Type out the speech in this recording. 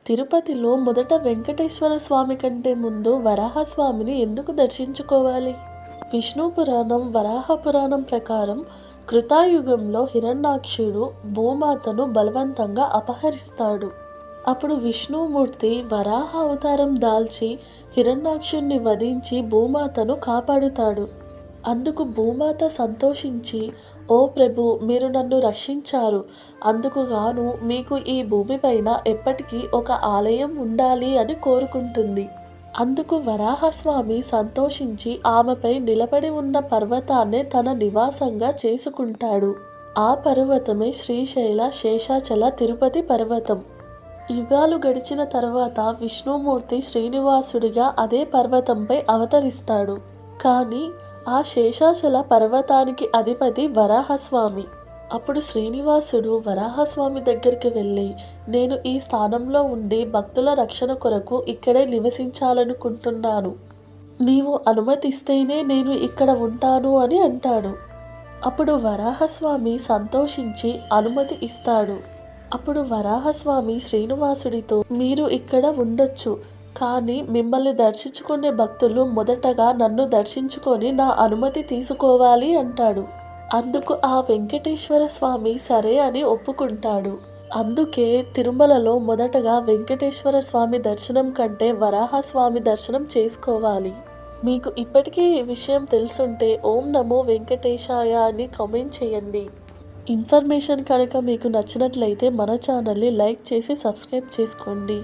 తిరుపతిలో మొదట వెంకటేశ్వర స్వామి కంటే ముందు వరాహస్వామిని ఎందుకు దర్శించుకోవాలి? విష్ణు పురాణం, వరాహ పురాణం ప్రకారం కృతాయుగంలో హిరణ్యాక్షుడు భూమాతను బలవంతంగా అపహరిస్తాడు. అప్పుడు విష్ణుమూర్తి వరాహ అవతారం దాల్చి హిరణ్యాక్షుణ్ణి వధించి భూమాతను కాపాడుతాడు. అందుకు భూమాత సంతోషించి, ఓ ప్రభు, మీరు నన్ను రక్షించారు, అందుకు గాను మీకు ఈ భూమిపైన ఎప్పటికీ ఒక ఆలయం ఉండాలి అని కోరుకుంటుంది. అందుకు వరాహస్వామి సంతోషించి ఆమెపై నిలబడి ఉన్న పర్వతాన్నే తన నివాసంగా చేసుకుంటాడు. ఆ పర్వతమే శ్రీశైల శేషాచల తిరుపతి పర్వతం. యుగాలు గడిచిన తర్వాత విష్ణుమూర్తి శ్రీనివాసుడిగా అదే పర్వతంపై అవతరిస్తాడు. కానీ ఆ శేషాచల పర్వతానికి అధిపతి వరాహస్వామి. అప్పుడు శ్రీనివాసుడు వరాహస్వామి దగ్గరికి వెళ్ళి, నేను ఈ స్థానంలో ఉండి భక్తుల రక్షణ కొరకు ఇక్కడే నివసించాలనుకుంటున్నాను, నీవు అనుమతిస్తేనే నేను ఇక్కడ ఉంటాను అని అంటాడు. అప్పుడు వరాహస్వామి సంతోషించి అనుమతి ఇస్తాడు. అప్పుడు వరాహస్వామి శ్రీనివాసుడితో, మీరు ఇక్కడ ఉండొచ్చు, కానీ మిమ్మల్ని దర్శించుకునే భక్తులు మొదటగా నన్ను దర్శించుకొని నా అనుమతి తీసుకోవాలి అంటాడు. అందుకు ఆ వెంకటేశ్వర స్వామి సరే అని ఒప్పుకుంటాడు. అందుకే తిరుమలలో మొదటగా వెంకటేశ్వర స్వామి దర్శనం కంటే వరాహస్వామి దర్శనం చేసుకోవాలి. మీకు ఇప్పటికీ ఈ విషయం తెలుసుంటే ఓం నమో వెంకటేశాయ అని కామెంట్ చేయండి. ఇన్ఫర్మేషన్ కనుక మీకు నచ్చినట్లయితే మన ఛానల్ని లైక్ చేసి సబ్స్క్రైబ్ చేసుకోండి.